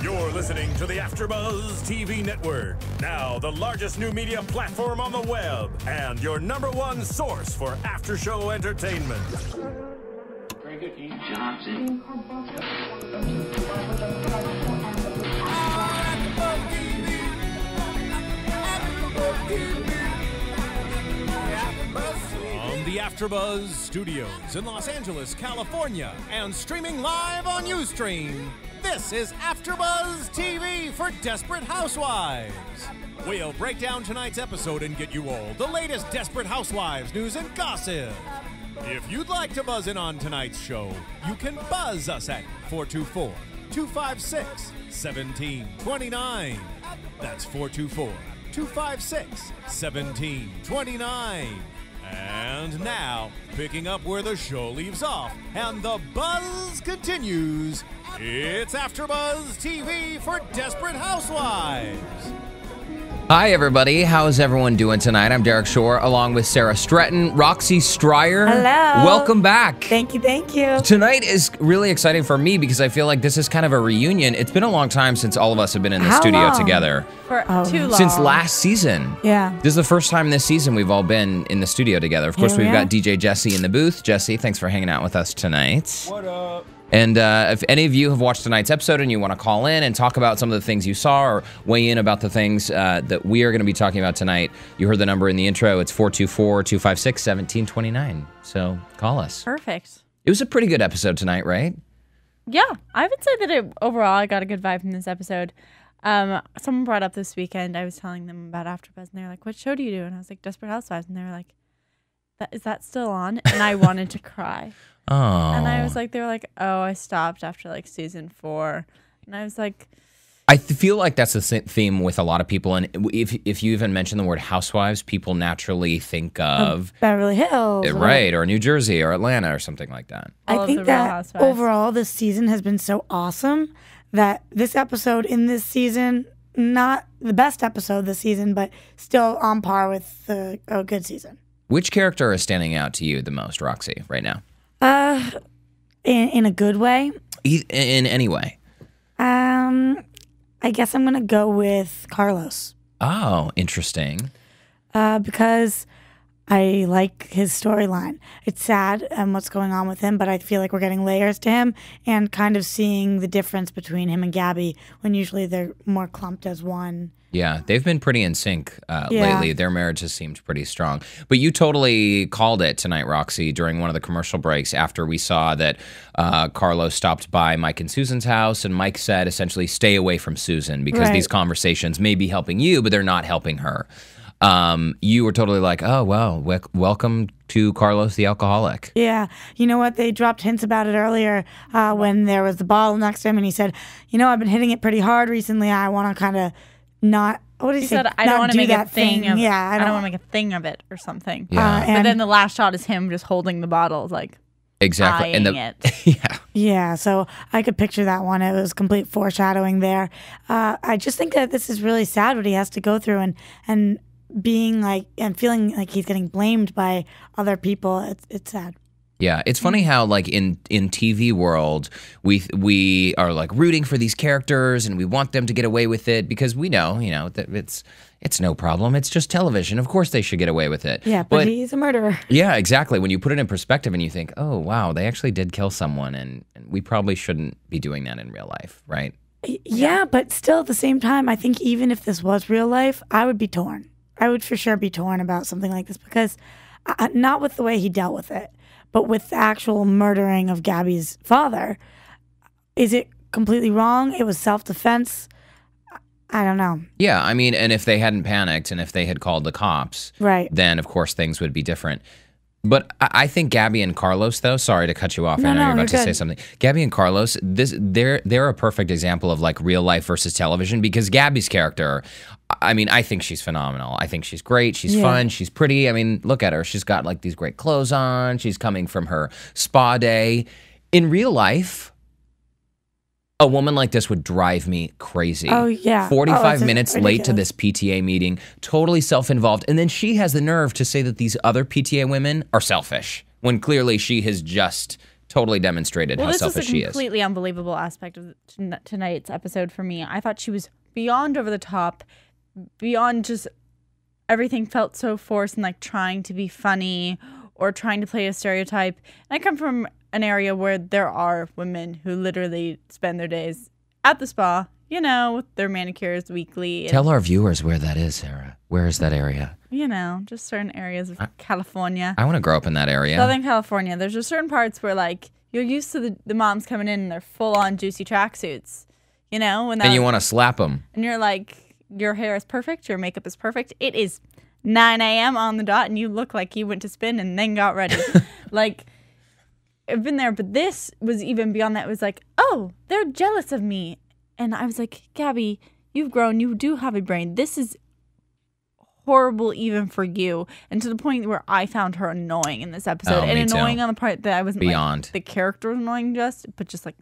You're listening to the AFTERBUZZ TV Network, now the largest new media platform on the web, and your #1 source for after-show entertainment. Very good, Johnson. From the AFTERBUZZ Studios in Los Angeles, California, and streaming live on Ustream, this is AFTERBUZZ TV for Desperate Housewives. We'll break down tonight's episode and get you all the latest Desperate Housewives news and gossip. If you'd like to buzz in on tonight's show, you can buzz us at 424-256-1729. That's 424-256-1729. And now, picking up where the show leaves off and the buzz continues, it's AFTERBUZZ TV for Desperate Housewives. Hi, everybody. How's everyone doing tonight? I'm Derrick Shore, along with Sara Stret, Roxy Stryer. Hello. Welcome back. Thank you, thank you. Tonight is really exciting for me because I feel like this is kind of a reunion. It's been a long time since all of us have been in the studio together. For too long. Since last season. Yeah. This is the first time this season we've all been in the studio together. Of course, we've got DJ Jesse in the booth. Jesse, thanks for hanging out with us tonight. What up? And if any of you have watched tonight's episode and you want to call in and talk about some of the things you saw or weigh in about the things that we are going to be talking about tonight, you heard the number in the intro. It's 424-256-1729. So call us. Perfect. It was a pretty good episode tonight, right? Yeah, I would say that overall I got a good vibe from this episode. Someone brought up this weekend, I was telling them about AFTERBUZZ, and they're like, what show do you do? And I was like, Desperate Housewives. And they were like, is that still on? And I wanted to cry. Oh. And I was like, they were like, oh, I stopped after like season 4. And I was like, I feel like that's a theme with a lot of people. And if you even mention the word housewives, people naturally think of Beverly Hills. Right, or New Jersey or Atlanta or something like that. I think that overall this season has been so awesome that this episode in this season, not the best episode this season, but still on par with a good season. Which character is standing out to you the most, Roxy, right now? In a good way. In any way. I guess I'm gonna go with Carlos. Oh, interesting. Because I like his storyline. It's sad what's going on with him, but I feel like we're getting layers to him and kind of seeing the difference between him and Gabby when usually they're more clumped as one. Yeah, they've been pretty in sync lately. Their marriage has seemed pretty strong. But you totally called it tonight, Roxy, during one of the commercial breaks after we saw that Carlos stopped by Mike and Susan's house, and Mike said essentially stay away from Susan because these conversations may be helping you, but they're not helping her. You were totally like, oh, well, welcome to Carlos the alcoholic. Yeah. You know what? They dropped hints about it earlier when there was the bottle next to him, and he said, you know, I've been hitting it pretty hard recently. I want to kind of not, what did he say? Said, I don't want to make a thing of, yeah, I don't want to make a thing of it or something. Yeah. But then the last shot is him just holding the bottle, like exactly. eyeing it. Yeah, so I could picture that one. It was complete foreshadowing there. I just think that this is really sad what he has to go through and being like and feeling like he's getting blamed by other people. It's sad. Yeah, it's funny how like in TV world we are like rooting for these characters and we want them to get away with it because we know, you know, that it's no problem. It's just television. Of course they should get away with it. Yeah, but he's a murderer. Yeah, exactly. When you put it in perspective and you think, oh wow, they actually did kill someone, and we probably shouldn't be doing that in real life, right? Yeah, but still at the same time, I think even if this was real life, I would be torn. I would for sure be torn about something like this because not with the way he dealt with it, but with the actual murdering of Gabby's father. Is it completely wrong? It was self-defense. I don't know. Yeah, I mean, and if they hadn't panicked and if they had called the cops, then of course things would be different. But I think Gabby and Carlos, though, sorry to cut you off. I know you're about to say something. Gabby and Carlos, they're a perfect example of like real life versus television because Gabby's character, I mean, I think she's phenomenal. I think she's great. She's fun. She's pretty. I mean, look at her. She's got like these great clothes on. She's coming from her spa day. In real life, a woman like this would drive me crazy. Oh, yeah. 45 minutes late to this PTA meeting, totally self-involved. And then she has the nerve to say that these other PTA women are selfish, when clearly she has just totally demonstrated how selfish she is. This was a completely unbelievable aspect of tonight's episode for me. I thought she was beyond over the top, beyond just everything felt so forced and like trying to be funny or trying to play a stereotype. And I come from an area where there are women who literally spend their days at the spa, you know, with their manicures weekly. Tell our viewers where that is, Sarah. Where is that area? You know, just certain areas of California. I want to grow up in that area. Southern California. There's just certain parts where, like, you're used to the moms coming in their full-on juicy tracksuits, you know? And you want to slap them. And you're like, your hair is perfect, your makeup is perfect. It is 9 a.m. on the dot, and you look like you went to spin and then got ready. Like, I've been there, but this was even beyond that. It was like, oh, they're jealous of me. And I was like, Gabby, you've grown. You do have a brain. This is horrible even for you. And to the point where I found her annoying in this episode. And annoying on the part that I wasn't beyond. Like, the character was annoying but just like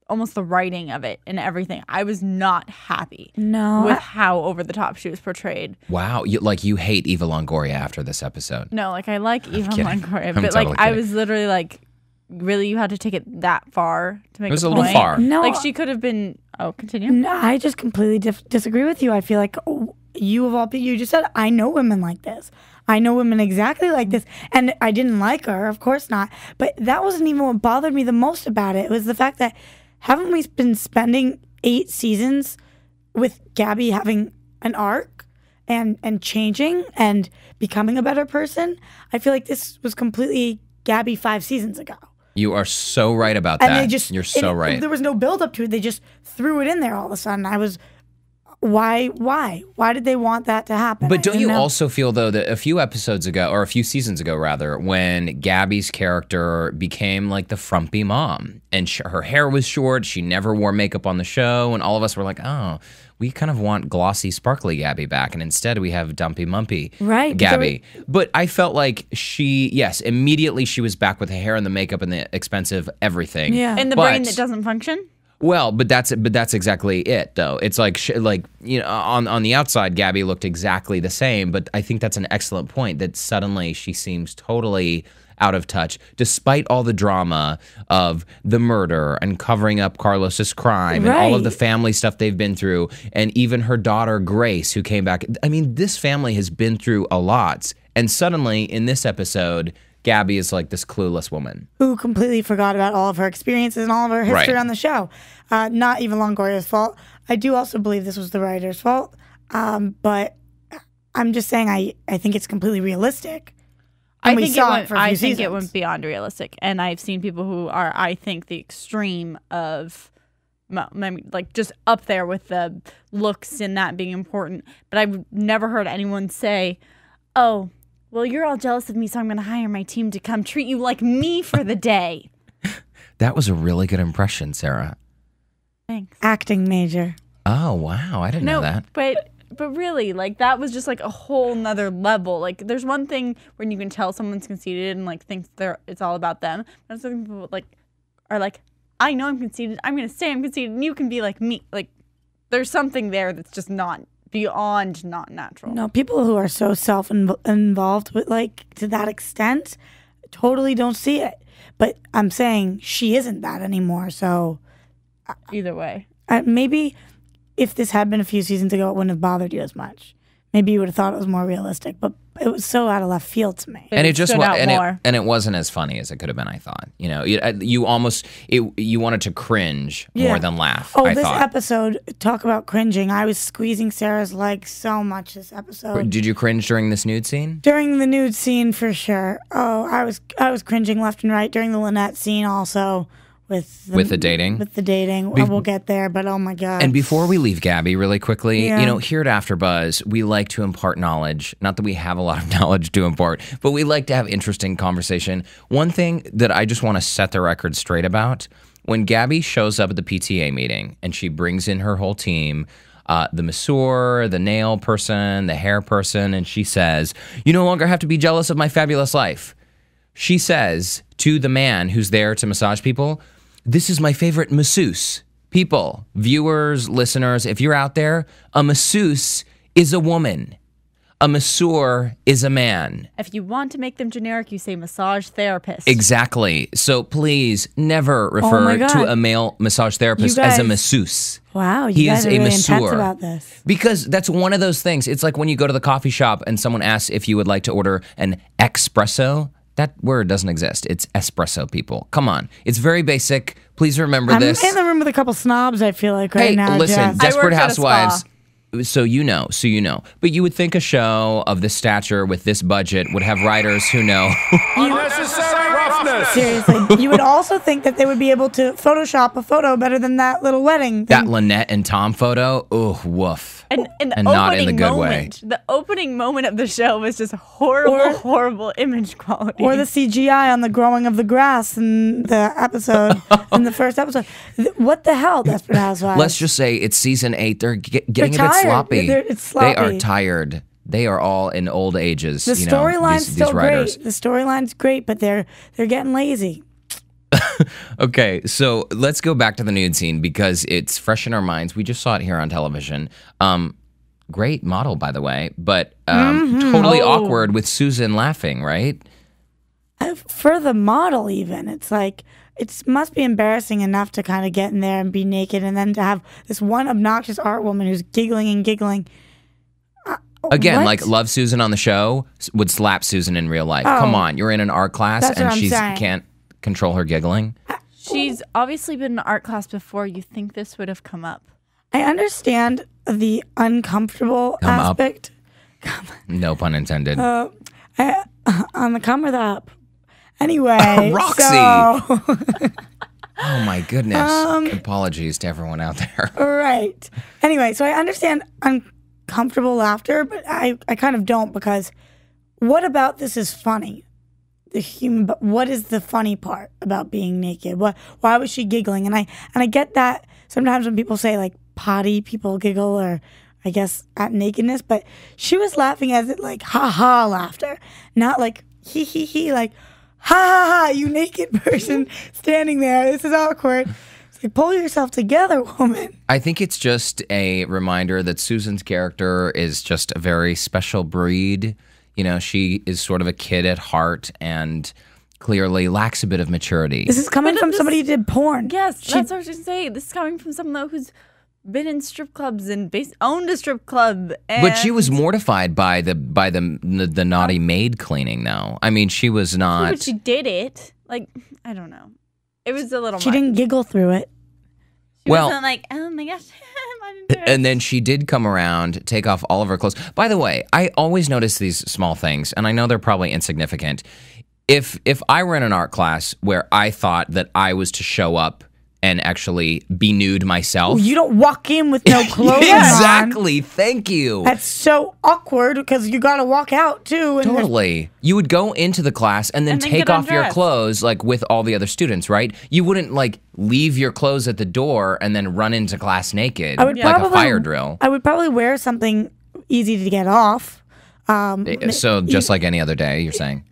almost the writing of it and everything. I was not happy with how over the top she was portrayed. Wow. You hate Eva Longoria after this episode. No, like I like Eva Longoria. But totally I was literally like, really, you had to take it that far to make a point? It was a little far. No, like she could have been. Oh, continue. No, I just completely disagree with you. I feel like you just said, I know women like this. I know women exactly like this. And I didn't like her, of course not. But that wasn't even what bothered me the most about it. It was the fact that haven't we been spending 8 seasons with Gabby having an arc and changing and becoming a better person? I feel like this was completely Gabby 5 seasons ago. You are so right about that. You're so right. There was no build up to it. They just threw it in there all of a sudden. I was, why did they want that to happen? But don't you also feel, though, that a few episodes ago, or a few seasons ago, rather, when Gabby's character became like the frumpy mom and her hair was short, she never wore makeup on the show, and all of us were like, oh, we kind of want glossy, sparkly Gabby back, and instead we have dumpy, mumpy Gabby. But I felt like immediately she was back with the hair and the makeup and the expensive everything. Yeah. And the brain that doesn't function? Well, but that's exactly it, though. It's like on the outside, Gabby looked exactly the same, but I think that's an excellent point that suddenly she seems totally out of touch, despite all the drama of the murder and covering up Carlos's crime and all of the family stuff they've been through, and even her daughter Grace, who came back. I mean, this family has been through a lot, and suddenly in this episode, Gabby is like this clueless woman who completely forgot about all of her experiences and all of her history on the show. Not even Longoria's fault. I do also believe this was the writer's fault, but I'm just saying I think it's completely realistic. I think it went beyond realistic, and I've seen people who are, I think, the extreme of, like, just up there with the looks and that being important. But I've never heard anyone say, "Oh, well, you're all jealous of me, so I'm going to hire my team to come treat you like me for the day." That was a really good impression, Sarah. Thanks. Acting major. Oh wow, I didn't know that. But really, like, that was just like a whole nother level. Like, there's one thing when you can tell someone's conceited and like thinks it's all about them. But some people are like, I know I'm conceited. I'm gonna say I'm conceited, and you can be like me. Like, there's something there that's just not beyond not natural. No, people who are so self-involved with, like, to that extent, totally don't see it. But I'm saying she isn't that anymore. So either way, maybe. If this had been a few seasons ago, it wouldn't have bothered you as much. Maybe you would have thought it was more realistic, but it was so out of left field to me. And it just it wasn't as funny as it could have been. I thought, you almost you wanted to cringe more than laugh. Oh, this episode, talk about cringing! I was squeezing Sarah's leg so much this episode. Did you cringe during this nude scene? During the nude scene, for sure. Oh, I was cringing left and right during the Lynette scene also. With the dating? With the dating. We'll get there, but oh my God. And before we leave Gabby really quickly, here at AfterBuzz, we like to impart knowledge. Not that we have a lot of knowledge to impart, but we like to have interesting conversation. One thing that I just want to set the record straight about, when Gabby shows up at the PTA meeting and she brings in her whole team, the masseur, the nail person, the hair person, and she says, "You no longer have to be jealous of my fabulous life." She says to the man who's there to massage people, "This is my favorite masseuse." People, viewers, listeners, if you're out there, a masseuse is a woman. A masseur is a man. If you want to make them generic, you say massage therapist. Exactly. So please never refer to a male massage therapist as a masseuse. Wow, he guys is are a really masseur. intense about this. Because that's one of those things. It's like when you go to the coffee shop and someone asks if you would like to order an espresso. That word doesn't exist. It's espresso, people. Come on. It's very basic. Please remember this. I'm in the room with a couple snobs, I feel like, right now. Hey, listen, Desperate Housewives. So you know. But you would think a show of this stature with this budget would have writers who know. Unnecessary roughness. Seriously. You would also think that they would be able to Photoshop a photo better than that little wedding thing. That Lynette and Tom photo, oh, woof. And not in the good way. The opening moment of the show was just horrible image quality. Or the CGI on the growing of the grass in the episode, in the first episode. What the hell, Desperate Housewives? Let's just say it's season 8. They're getting a bit sloppy. It's sloppy. They are tired. They are all in old ages. The storyline's still great. The storyline's great, but they're getting lazy. Okay, so let's go back to the nude scene because it's fresh in our minds. We just saw it here on television. Great model, by the way, but totally awkward with Susan laughing, right? For the model, even. It's like, it must be embarrassing enough to kind of get in there and be naked and then to have this one obnoxious art woman who's giggling and giggling. Again, like Love Susan on the show would slap Susan in real life. Come on, you're in an art class and she can't control her giggling. She's obviously been in art class before. You think this would have come up? I understand the uncomfortable aspect. No pun intended. On the come or the up? Anyway, Roxy. Oh my goodness. Apologies to everyone out there. Right. Anyway, so I understand uncomfortable laughter, but I kind of don't, because what about this is funny? But what is the funny part about being naked? Why was she giggling? And I get that sometimes when people say like potty, people giggle, or I guess at nakedness, but she was laughing as it like ha ha laughter, not like he like ha ha ha, you naked person standing there. This is awkward. It's like, pull yourself together, woman. I think it's just a reminder that Susan's character is just a very special breed. You know, she is sort of a kid at heart and clearly lacks a bit of maturity. This is coming from somebody who did porn. Yes, that's what I was going to say. This is coming from someone who's been in strip clubs and owned a strip club. But she was mortified by the naughty maid cleaning, though. I mean, she was not. But she did it. Like, I don't know. It was a little. She didn't giggle through it. She wasn't like, oh my gosh. And then she did come around, take off all of her clothes. By the way, I always notice these small things, and I know they're probably insignificant. If I were in an art class where I thought that I was to show up and actually be nude myself. You don't walk in with no clothes Exactly. On. Thank you. That's so awkward because you got to walk out too. And totally. You would go into the class and then take off your clothes like with all the other students, right? You wouldn't like leave your clothes at the door and then run into class naked like a fire drill. I would probably wear something easy to get off. So just like any other day, you're saying?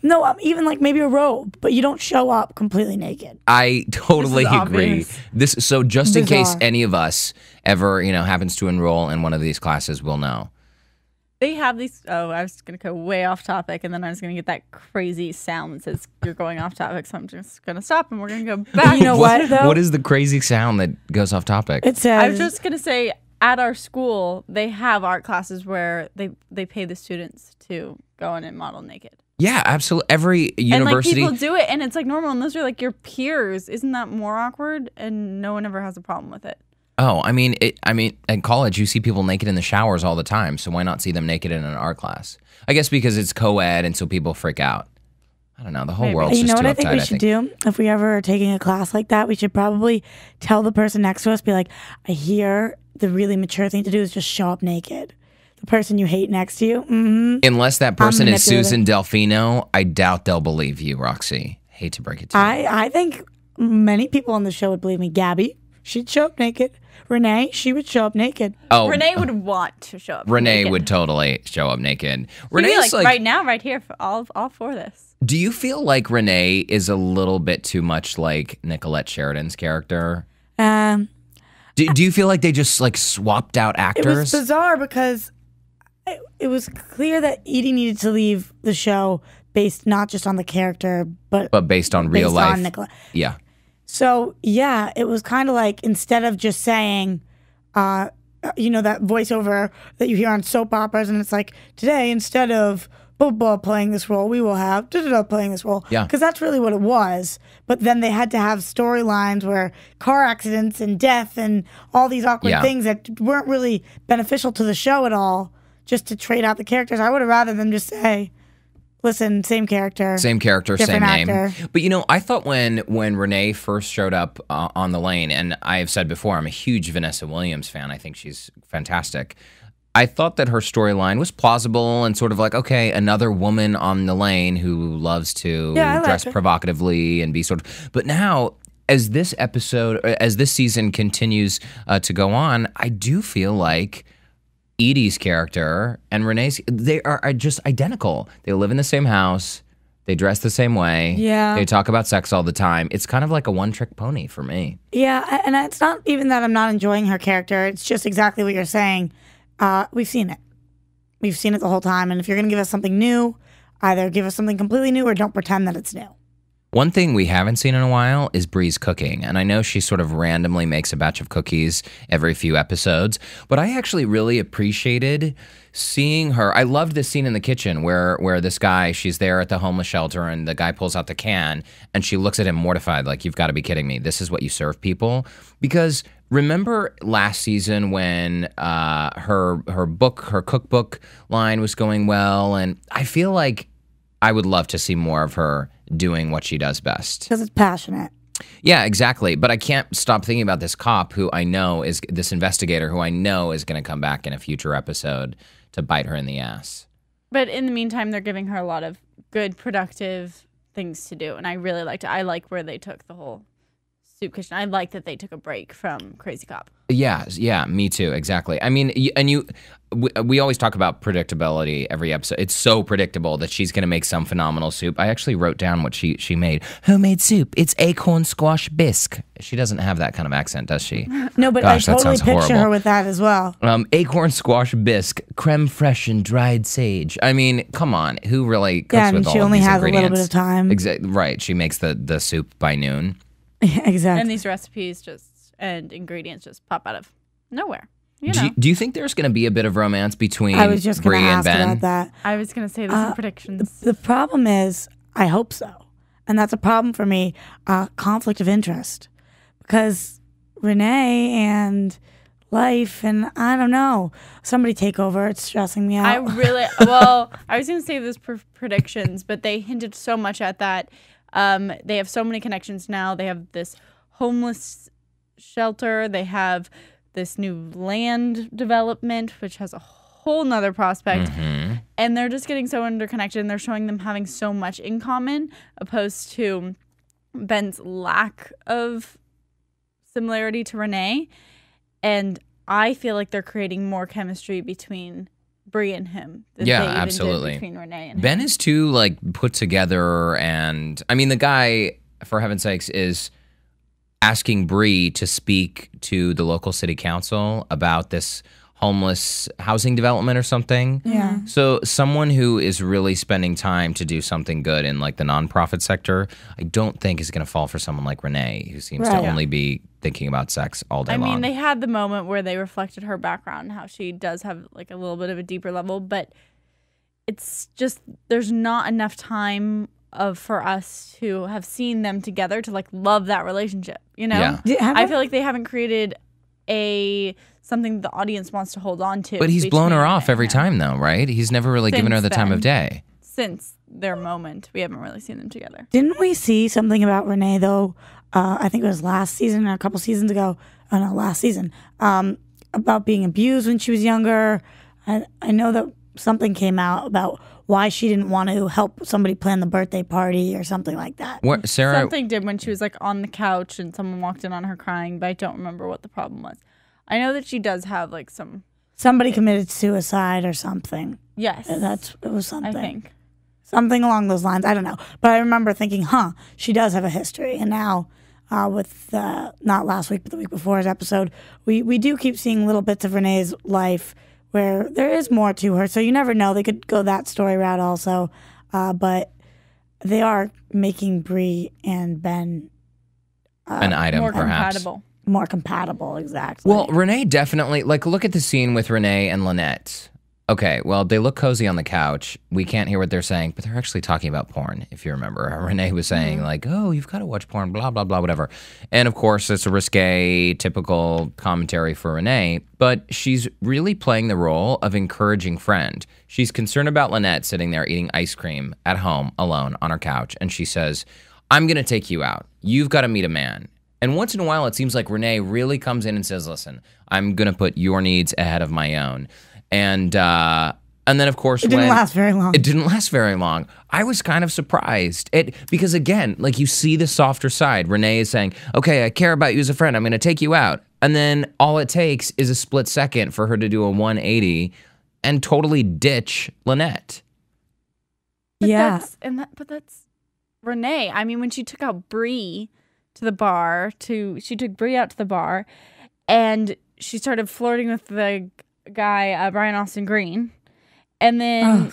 No, even like maybe a robe, but you don't show up completely naked. I totally agree. So just in case any of us ever, happens to enroll in one of these classes, we'll know. They have these. Oh, I was going to go way off topic, and then I was going to get that crazy sound that says you're going off topic. So I'm just going to stop, and we're going to go back. You know what? Though? What is the crazy sound that goes off topic? It says. I was just going to say, at our school, they have art classes where they pay the students to go in and model naked. Yeah, absolutely. Every university. And like people do it, and it's like normal, and those are like your peers. Isn't that more awkward? And no one ever has a problem with it. Oh, I mean, in college, you see people naked in the showers all the time. So why not see them naked in an art class? I guess because it's co-ed, and so people freak out. I don't know. The whole world's just too uptight. You know what I think we should do? If we ever are taking a class like that, we should probably tell the person next to us, be like, I hear the really mature thing to do is just show up naked. The person you hate next to you. Unless that person is Susan Delfino, I doubt they'll believe you, Roxy. Hate to break it to you. I think many people on the show would believe me. Gabby, she'd show up naked. Renee, she would show up naked. Oh, Renee would want to show up Renee naked. would totally show up naked. Renee's like right now, right here, all for this. Do you feel like Renee is a little bit too much like Nicolette Sheridan's character? Do you feel like they just like swapped out actors? It was bizarre because it was clear that Edie needed to leave the show based not just on the character, but based on real life. On Nicola. Yeah. So, yeah, it was kind of like instead of just saying, that voiceover that you hear on soap operas, and it's like, today, instead of blah, blah, playing this role, we will have da-da-da playing this role. Yeah. Because that's really what it was. But then they had to have storylines where car accidents and death and all these awkward things that weren't really beneficial to the show at all, just to trade out the characters. I would have rather them just say, listen, same character, same name. Actor. But I thought when Renee first showed up on the lane, and I have said before, I'm a huge Vanessa Williams fan. I think she's fantastic. I thought that her storyline was plausible and sort of like, okay, another woman on the lane who loves to dress provocatively and be sort of. But now, as this season continues to go on, I do feel like Edie's character and Renee's, they are just identical. They live in the same house. They dress the same way. Yeah. They talk about sex all the time. It's kind of like a one-trick pony for me. Yeah, and it's not even that I'm not enjoying her character. It's just exactly what you're saying. We've seen it. We've seen it the whole time. And if you're going to give us something new, either give us something completely new or don't pretend that it's new. One thing we haven't seen in a while is Bree's cooking. And I know she sort of randomly makes a batch of cookies every few episodes, but I actually really appreciated seeing her. I loved this scene in the kitchen where this guy, she's there at the homeless shelter and the guy pulls out the can and she looks at him mortified like, you've got to be kidding me. This is what you serve people? Because remember last season when her cookbook line was going well, and I feel like I would love to see more of her doing what she does best. Because it's passionate. Yeah, exactly. But I can't stop thinking about this cop who I know is, this investigator who I know is going to come back in a future episode to bite her in the ass. But in the meantime, they're giving her a lot of good, productive things to do. And I really liked it. I like where they took the whole soup kitchen. I like that they took a break from Crazy Cop. Yeah, me too, exactly. I mean, we always talk about predictability every episode. It's so predictable that she's going to make some phenomenal soup. I actually wrote down what she made. Homemade soup. It's acorn squash bisque. She doesn't have that kind of accent, does she? No, but Gosh, I totally picture horrible. her with that as well. Acorn squash bisque, creme fraiche and dried sage. I mean, come on. Who really cooks with all of these ingredients? Yeah, and she only has a little bit of time. Right. She makes the soup by noon. Exactly. And these recipes and ingredients just pop out of nowhere. Do you think there's going to be a bit of romance between I was just Bree and ask Ben? about that. I was going to say this in predictions. The problem is, I hope so. And that's a problem for me, conflict of interest. Because Renee and life and I don't know, somebody take over. It's stressing me out. I was going to say this predictions, but they hinted so much at that. They have so many connections now. They have this homeless shelter. They have this new land development, which has a whole nother prospect. Mm-hmm. And they're just getting so interconnected. And they're showing them having so much in common, opposed to Ben's lack of similarity to Renee. And I feel like they're creating more chemistry between Bree and him. Yeah, absolutely. Between Renee and Ben him. is too put together, and I mean the guy, for heaven's sakes, is asking Bree to speak to the local city council about this homeless housing development or something. Yeah. So someone who is really spending time to do something good in the nonprofit sector, I don't think is going to fall for someone like Renee, who seems to only be thinking about sex all day long. I mean, they had the moment where they reflected her background, how she does have a little bit of a deeper level, but it's just there's not enough time for us to have seen them together to love that relationship. Yeah. I feel like they haven't created something the audience wants to hold on to. But he's blown her off every time, though, right? He's never really given her the time of day. Since their moment, we haven't really seen them together. Didn't we see something about Renee, though? I think it was last season or a couple seasons ago. Oh, no, last season. About being abused when she was younger. I know that something came out about why she didn't want to help somebody plan the birthday party or something like that. What, Sarah? Something did when she was on the couch and someone walked in on her crying, but I don't remember what the problem was. I know that she does have somebody committed suicide or something. Yes. It was something. I think. Something along those lines. I don't know. But I remember thinking, she does have a history. And now with not last week, but the week before's episode, we do keep seeing little bits of Renee's life where there is more to her. So you never know. They could go that story route also. But they are making Bree and Ben an item, more perhaps. Compatible. More compatible, exactly. Well, Renee definitely, like, look at the scene with Renee and Lynette. Okay, well, they look cozy on the couch. We can't hear what they're saying, but they're actually talking about porn, if you remember. Renee was saying, like, oh, you've got to watch porn, blah, blah, blah, whatever. And, of course, it's a risque, typical commentary for Renee, but she's really playing the role of encouraging friend. She's concerned about Lynette sitting there eating ice cream at home, alone, on her couch, and she says, I'm going to take you out. You've got to meet a man. And once in a while, it seems like Renee really comes in and says, listen, I'm going to put your needs ahead of my own. And then, of course, it didn't last very long. It didn't last very long. I was kind of surprised. Because, again, like, you see the softer side. Renee is saying, okay, I care about you as a friend. I'm going to take you out. And then all it takes is a split second for her to do a 180 and totally ditch Lynette. But that's Renee. I mean, when she took out Bree to the bar, she took Bree out to the bar, and she started flirting with the guy, Brian Austin Green, and then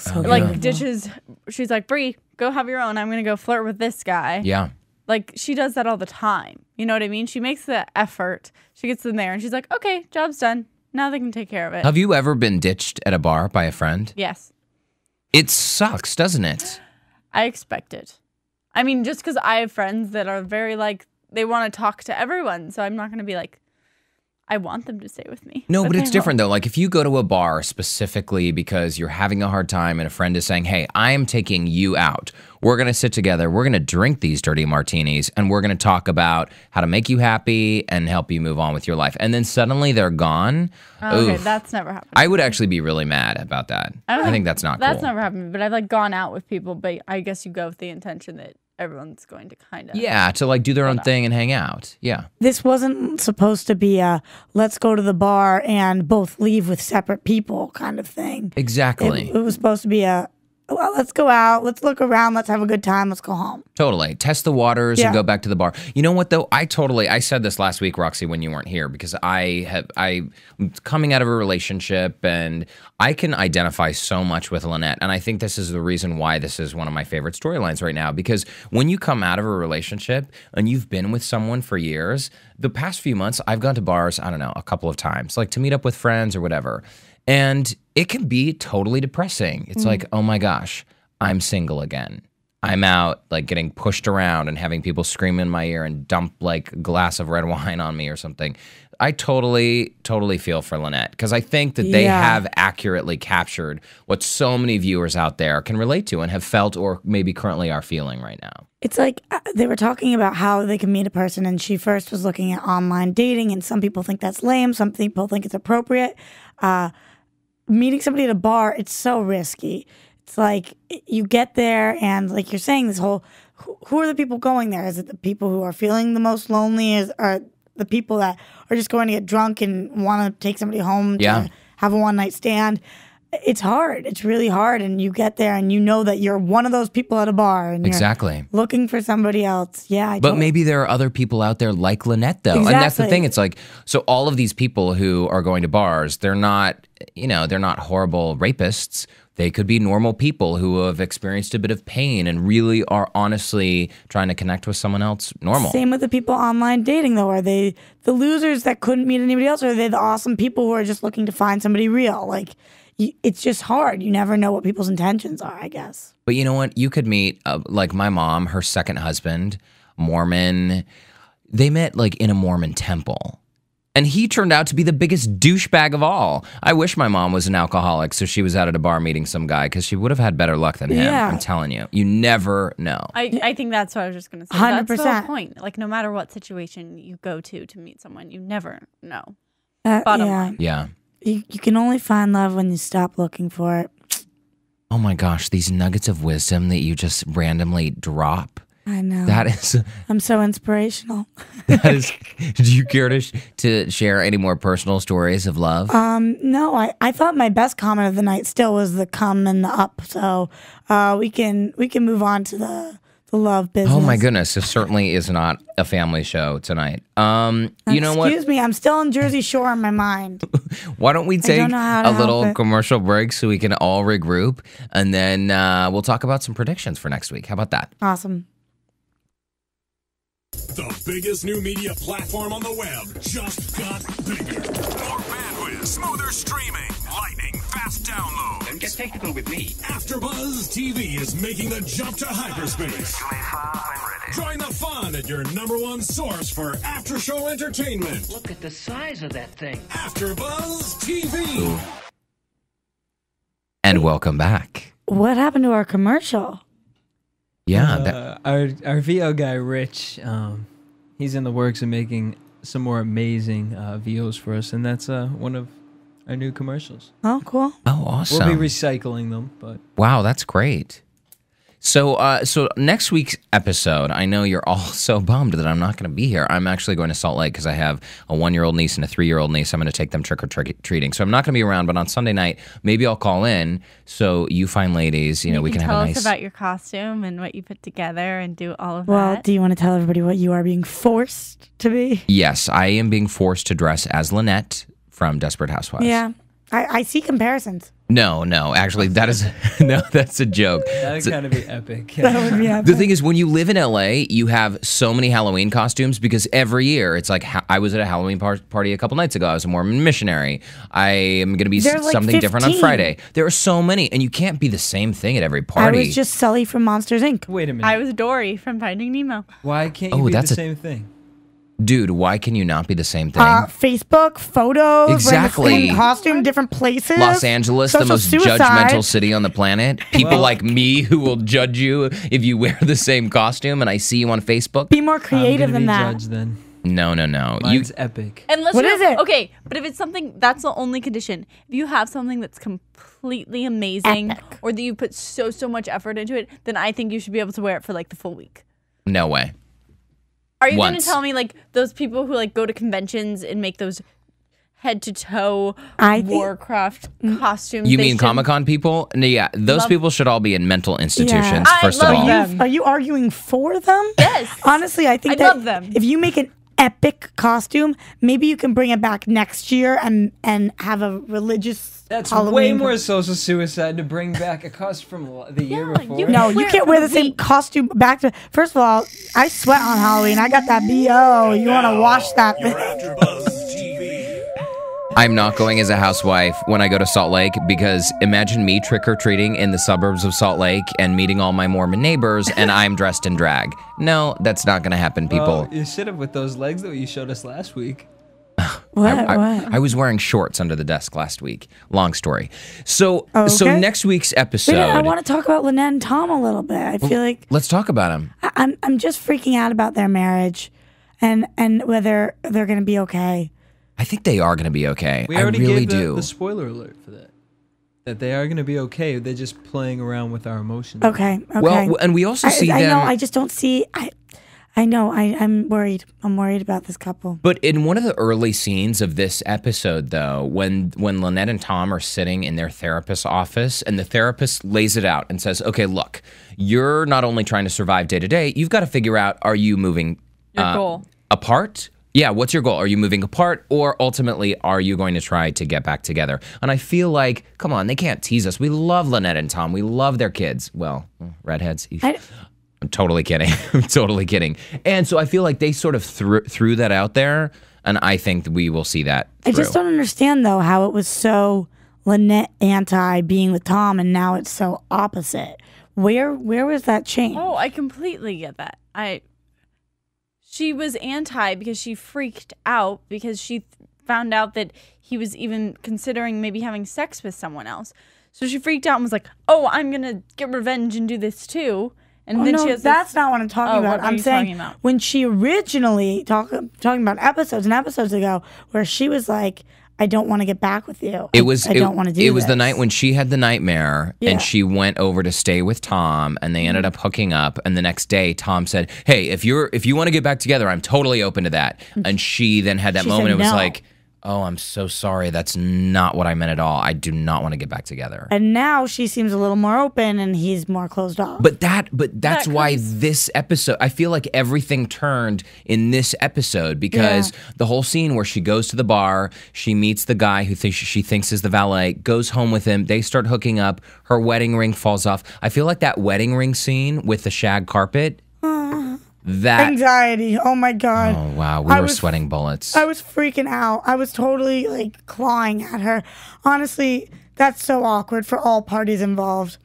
ditches. She's like, Bree, go have your own. I'm gonna go flirt with this guy. Yeah, like she does that all the time. You know what I mean? She makes the effort. She gets in there, and she's like, okay, job's done. Now they can take care of it. Have you ever been ditched at a bar by a friend? Yes. It sucks, doesn't it? I expect it. I mean, just because I have friends that are very like they want to talk to everyone, so I'm not gonna be like, I want them to stay with me. No, but it's different, though. Like, if you go to a bar specifically because you're having a hard time and a friend is saying, hey, I am taking you out. We're going to sit together. We're going to drink these dirty martinis, and we're going to talk about how to make you happy and help you move on with your life. And then suddenly they're gone. Okay, that's never happened. I would actually be really mad about that. I think that's not cool. That's never happened, but I've, like, gone out with people, but I guess you go with the intention that everyone's going to kind of... Yeah, to like do their own thing and hang out. Yeah. This wasn't supposed to be a let's go to the bar and both leave with separate people kind of thing. Exactly. It was supposed to be a, well, let's go out, let's look around, let's have a good time, let's go home. Totally. Test the waters and go back to the bar. You know what, though? I said this last week, Roxy, when you weren't here, because I'm coming out of a relationship, and I can identify so much with Lynette. And I think this is the reason why this is one of my favorite storylines right now, because when you come out of a relationship and you've been with someone for years, the past few months, I've gone to bars, I don't know, a couple of times, like to meet up with friends or whatever. And it can be totally depressing. It's like, oh my gosh, I'm single again. I'm out like getting pushed around and having people scream in my ear and dump like a glass of red wine on me or something. I totally feel for Lynette, because I think that they have accurately captured what so many viewers out there can relate to and have felt or maybe currently are feeling right now. It's like they were talking about how they can meet a person, and she first was looking at online dating, and some people think that's lame, some people think it's appropriate. Meeting somebody at a bar, it's so risky. It's like you get there and like you're saying, this whole, who are the people going there? Is it the people who are feeling the most lonely? Are the people that are just going to get drunk and want to take somebody home to have a one-night stand? It's hard. It's really hard. And you get there and you know that you're one of those people at a bar and you're looking for somebody else. Yeah. But maybe there are other people out there like Lynette, though. Exactly. And that's the thing. It's like, so all of these people who are going to bars, they're not, they're not horrible rapists. They could be normal people who have experienced a bit of pain and really are honestly trying to connect with someone else normal. Same with the people online dating, though. Are they the losers that couldn't meet anybody else, or are they the awesome people who are just looking to find somebody real? Like, it's just hard. You never know what people's intentions are, I guess. But you know what? You could meet, like my mom, her second husband, Mormon. They met like in a Mormon temple. And he turned out to be the biggest douchebag of all. I wish my mom was an alcoholic so she was out at a bar meeting some guy, because she would have had better luck than him. Yeah. I'm telling you. You never know. I think that's what I was just going to say. 100%. That's the whole point. Like, no matter what situation you go to meet someone, you never know. Bottom line. Yeah. You can only find love when you stop looking for it. Oh my gosh, these nuggets of wisdom that you just randomly drop. I know. That is... I'm so inspirational. That is... Do you care to share any more personal stories of love? No, I thought my best comment of the night still was the come and the up. So we can move on to the love business. Oh my goodness, this certainly is not a family show tonight. You know what? Excuse me, I'm still on Jersey Shore in my mind. Why don't we take a little commercial break so we can all regroup, and then we'll talk about some predictions for next week. How about that? Awesome. The biggest new media platform on the web just got bigger. More bandwidth, smoother streaming, lightning fast download. Don't get technical with me. AfterBuzz TV is making the jump to hyperspace. Join the fun at your #1 source for after-show entertainment. Look at the size of that thing. AfterBuzz TV. And welcome back. What happened to our commercial? Yeah, our VO guy Rich, he's in the works of making some more amazing VOs for us, and that's one of our new commercials. Oh, cool. Oh, awesome. We'll be recycling them, but wow, that's great. So, so next week's episode, I know you're all so bummed that I'm not going to be here. I'm actually going to Salt Lake because I have a 1-year-old niece and a 3-year-old niece. I'm going to take them trick-or-treating. So I'm not going to be around, but on Sunday night, maybe I'll call in so you fine ladies, you know, we can have a nice... tell us about your costume and what you put together and do all of that. Well, do you want to tell everybody what you are being forced to be? Yes, I am being forced to dress as Lynette from Desperate Housewives. Yeah. I see comparisons. No, actually, that is no, that's a joke. That would kind of be epic. That would be epic. The thing is, when you live in LA, you have so many Halloween costumes because every year it's like I was at a Halloween party a couple nights ago. I was a Mormon missionary. I am going to be something different on Friday. There are so many, and you can't be the same thing at every party. I was just Sully from Monsters, Inc. Wait a minute. I was Dory from Finding Nemo. Why can't you be the same thing? Dude, why can you not be the same thing? Facebook, photos, exactly. Wearing the same costume, different places. Los Angeles, the most judgmental city on the planet. People like me who will judge you if you wear the same costume and I see you on Facebook. Be more creative than that. Judged, then. No. Mine's epic. Unless what is it? Okay, but if it's something, that's the only condition. If you have something that's completely amazing Epic. or that you put so much effort into it, then I think you should be able to wear it for like the full week. No way. Are you going to tell me like those people who like go to conventions and make those head to toe Warcraft costumes? You mean Comic-Con people? No, yeah, those people should all be in mental institutions. First of all, are you arguing for them? Yes. Honestly, I think love them. If you make an epic costume, maybe you can bring it back next year and have a religious. That's Halloween. way more social suicide to bring back a costume from the year before. You can't wear the same costume back to. First of all, I sweat on Halloween. I got that BO. You want to wash that? I'm not going as a housewife when I go to Salt Lake because imagine me trick-or-treating in the suburbs of Salt Lake and meeting all my Mormon neighbors and I'm dressed in drag. No, that's not going to happen, people. Well, you should have with those legs that you showed us last week. What? I was wearing shorts under the desk last week. Long story. So next week's episode. Wait, I want to talk about Lynette and Tom a little bit. I feel like let's talk about them. I'm just freaking out about their marriage, and whether they're going to be okay. I think they are going to be okay. We already really gave do. The spoiler alert for that. That they are going to be okay. They're just playing around with our emotions. Okay. Well, and we also see them. I know. I just don't see. I know. I'm worried. I'm worried about this couple. But in one of the early scenes of this episode, though, when Lynette and Tom are sitting in their therapist's office, and the therapist lays it out and says, "Okay, look, you're not only trying to survive day to day. You've got to figure out: are you moving your goal apart? Yeah, what's your goal? Are you moving apart, or ultimately, are you going to try to get back together?" And I feel like, come on, they can't tease us. We love Lynette and Tom. We love their kids. Well, redheads. I'm totally kidding. I'm totally kidding. And so I feel like they sort of threw that out there, and I think we will see that through. I just don't understand, though, how it was so Lynette anti being with Tom, and now it's so opposite. Where was that change? Oh, I completely get that. She was anti because she freaked out because she found out that he was even considering maybe having sex with someone else. So she freaked out and was like, "Oh, I'm going to get revenge and do this too." And then she has that's not what I'm talking about. I'm saying when she originally talking about episodes and episodes ago, where she was like, "I don't want to get back with you. I don't want to do this." It was the night when she had the nightmare and she went over to stay with Tom, and they ended up hooking up. And the next day, Tom said, "Hey, if you want to get back together, I'm totally open to that." And she then had that moment. It was like, oh, I'm so sorry. That's not what I meant at all. I do not want to get back together. And now she seems a little more open and he's more closed off. But that's why this episode, I feel like everything turned in this episode because the whole scene where she goes to the bar, she meets the guy who she thinks is the valet, goes home with him, they start hooking up, her wedding ring falls off. I feel like that wedding ring scene with the shag carpet, that anxiety. Oh my God. Oh wow, we were sweating bullets. I was freaking out. I was totally like clawing at her. Honestly, that's so awkward for all parties involved.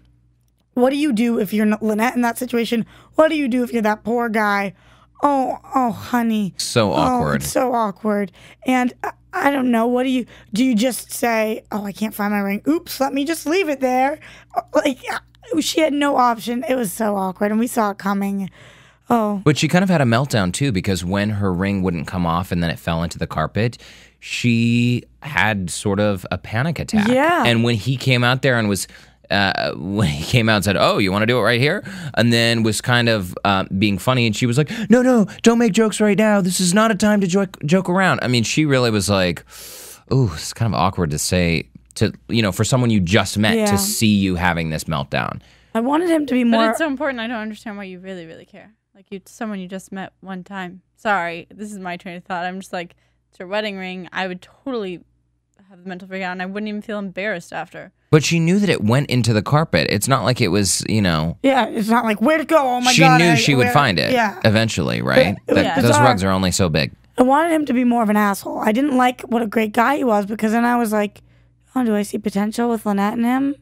What do you do if you're Lynette in that situation? What do you do if you're that poor guy? Oh, honey. So awkward. Oh, it's so awkward. And I don't know. What do you just say, oh, I can't find my ring. Oops, let me just leave it there. Like, she had no option. It was so awkward and we saw it coming. Oh. But she kind of had a meltdown too because when her ring wouldn't come off and then it fell into the carpet, she had sort of a panic attack. Yeah. And when he came out there and was, when he came out and said, oh, you want to do it right here? And then was kind of being funny and she was like, no, don't make jokes right now. This is not a time to joke around. I mean, she really was like, ooh, it's kind of awkward to say, for someone you just met to see you having this meltdown. I wanted him to be more. But it's so important. I don't understand why you really, really care. Like someone you just met one time. Sorry, this is my train of thought. I'm just like, it's your wedding ring. I would totally have the mental breakdown. And I wouldn't even feel embarrassed after. But she knew that it went into the carpet. It's not like it was, Yeah, it's not like, where'd it go? Oh my God. She knew she would find it eventually, right? Those rugs are only so big. I wanted him to be more of an asshole. I didn't like what a great guy he was because then I was like, oh, do I see potential with Lynette and him?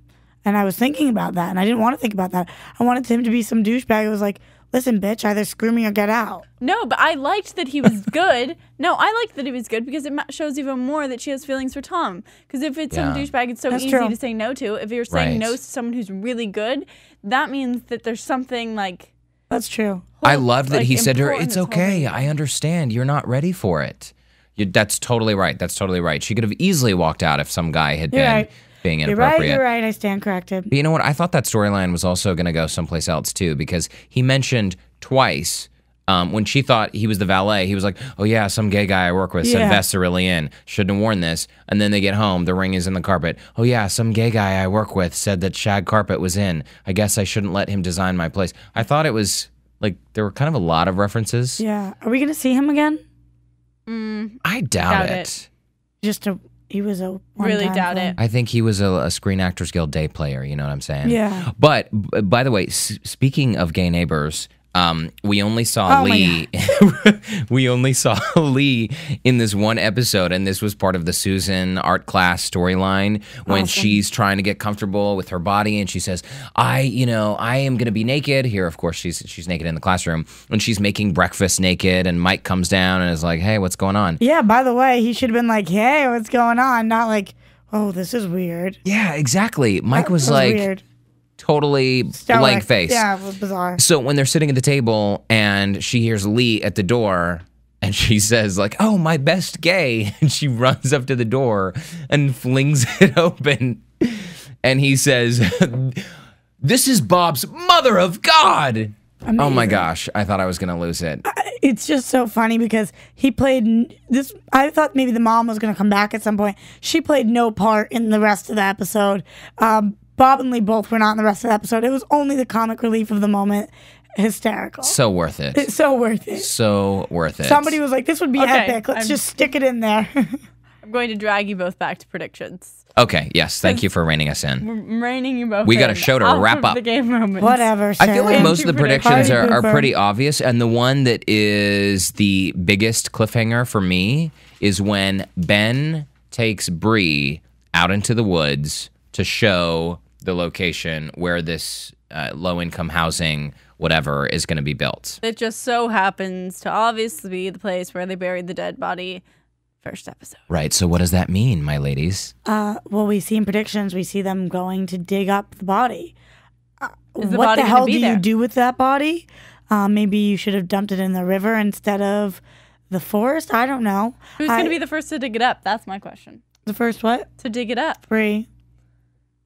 And I was thinking about that, and I didn't want to think about that. I wanted him to be some douchebag who was like, listen, bitch, either screw me or get out. No, but I liked that he was good. I liked that he was good because it shows even more that she has feelings for Tom. Because if it's some douchebag, it's so easy to say no to. If you're saying no to someone who's really good, that means that there's something like... That's true. I loved that he said to her, it's okay, I understand, you're not ready for it. That's totally right. That's totally right. She could have easily walked out if some guy had been being inappropriate. You're right. I stand corrected. But you know what? I thought that storyline was also going to go someplace else too because he mentioned twice when she thought he was the valet, he was like, oh yeah, some gay guy I work with said vests are really in. Shouldn't have worn this. And then they get home, the ring is in the carpet. Oh yeah, some gay guy I work with said that shag carpet was in. I guess I shouldn't let him design my place. I thought it was like there were kind of a lot of references. Yeah. Are we going to see him again? I doubt it. He was a really doubt it. I think he was a Screen Actors Guild day player. You know what I'm saying? Yeah. But by the way, speaking of gay neighbors, we only saw Lee. We only saw Lee in this one episode, and this was part of the Susan art class storyline when she's trying to get comfortable with her body, and she says, I am gonna be naked. Here, of course, she's naked in the classroom, and she's making breakfast naked, and Mike comes down and is like, hey, what's going on? Yeah, by the way, he should have been like, hey, what's going on? Not like, oh, this is weird. Yeah, exactly. Mike was like, weird. Totally blank face. Yeah, it was bizarre. So when they're sitting at the table and she hears Lee at the door and she says like, oh, my best gay. And she runs up to the door and flings it open. And he says, this is Bob's mother of God. Amazing. Oh my gosh. I thought I was going to lose it. It's just so funny because he played this. I thought maybe the mom was going to come back at some point. She played no part in the rest of the episode. Bob and Lee both were not in the rest of the episode. It was only the comic relief of the moment. Hysterical. So worth it. It's so worth it. So worth it. Somebody was like, this would be epic. Let's just stick it in there. I'm going to drag you both back to predictions. Okay, yes. Thank you for reining us in. I'm reining you both We got a show to wrap up. The game moments. Whatever. I feel like most of the predictions are pretty obvious, and the one that is the biggest cliffhanger for me is when Ben takes Bree out into the woods to show the location where this low-income housing, whatever, is going to be built. It just so happens to obviously be the place where they buried the dead body first episode. Right, so what does that mean, my ladies? Well, we see in predictions, we see them going to dig up the body. What the hell do you do with that body? Maybe you should have dumped it in the river instead of the forest? I don't know. Who's going to be the first to dig it up? That's my question. The first what? To dig it up. Bree.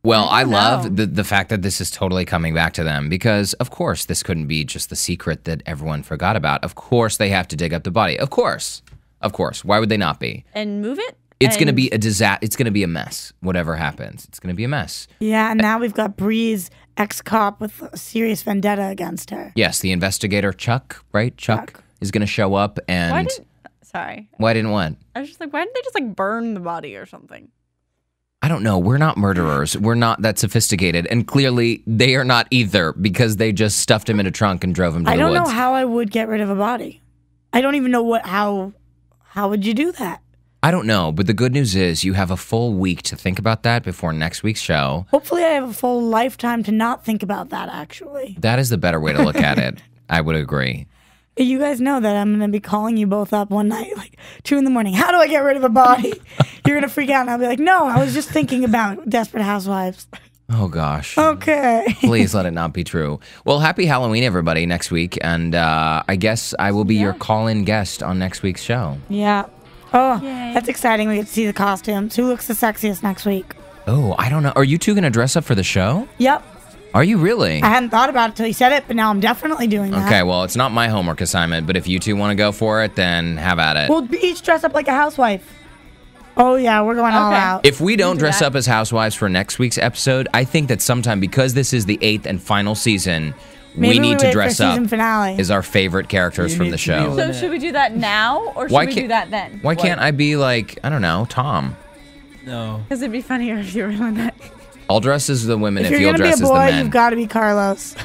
Well, I love the fact that this is totally coming back to them because, of course, this couldn't be just the secret that everyone forgot about. Of course, they have to dig up the body. Of course. Of course. Why would they not be? And move it? It's going to be a disaster. It's going to be a mess. Whatever happens, it's going to be a mess. Yeah, and now we've got Bree's ex-cop with a serious vendetta against her. Yes, the investigator, Chuck, right? Chuck is going to show up and... Why didn't what? I was just like, why didn't they just like burn the body or something? I don't know. We're not murderers. We're not that sophisticated. And clearly they are not either because they just stuffed him in a trunk and drove him to the woods. I don't know how I would get rid of a body. I don't even know how would you do that? I don't know, but the good news is you have a full week to think about that before next week's show. Hopefully I have a full lifetime to not think about that, actually. That is the better way to look at it. I would agree. You guys know that I'm going to be calling you both up one night, like 2 a.m. How do I get rid of a body? You're going to freak out, and I'll be like, no, I was just thinking about Desperate Housewives. Oh, gosh. Okay. Please let it not be true. Well, happy Halloween, everybody, next week. And I guess I will be your call-in guest on next week's show. Yeah. Oh, Yay. That's exciting. We get to see the costumes. Who looks the sexiest next week? Oh, I don't know. Are you two going to dress up for the show? Yep. Are you really? I hadn't thought about it till you said it, but now I'm definitely doing that. Okay, well, it's not my homework assignment, but if you two want to go for it, then have at it. We'll each dress up like a housewife. Oh, yeah, we're going all out. If we don't dress up as housewives for next week's episode, I think that sometime, because this is the 8th and final season, we need to dress up as our favorite characters from the show. So should we do that now, or should we do that then? Why can't I be like, I don't know, Tom? No. Because it'd be funnier if you were Lynette. I'll dress as the women if you'll you're dress as the gonna be a boy, men. you've got to be Carlos.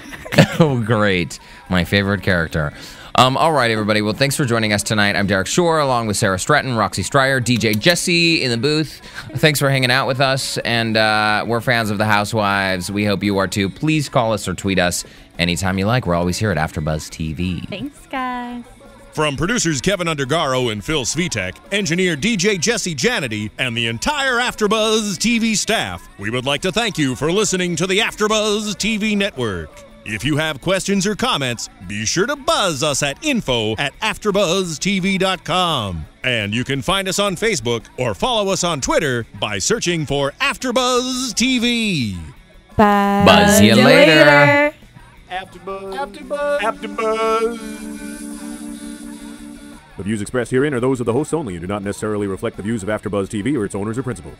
Oh, great. My favorite character. All right, everybody. Well, thanks for joining us tonight. I'm Derrick Shore, along with Sara Stret, Roxy Stryer, DJ Jesse in the booth. Thanks for hanging out with us, and we're fans of the Housewives. We hope you are too. Please call us or tweet us anytime you like. We're always here at AfterBuzz TV. Thanks, guys. From producers Kevin Undergaro and Phil Svitek, engineer DJ Jesse Janity, and the entire AfterBuzz TV staff, we would like to thank you for listening to the AfterBuzz TV network. If you have questions or comments, be sure to buzz us at info@AfterBuzzTV.com. And you can find us on Facebook or follow us on Twitter by searching for AfterBuzz TV. Bye. Buzz you later. AfterBuzz. The views expressed herein are those of the hosts only and do not necessarily reflect the views of AfterBuzz TV or its owners or principals.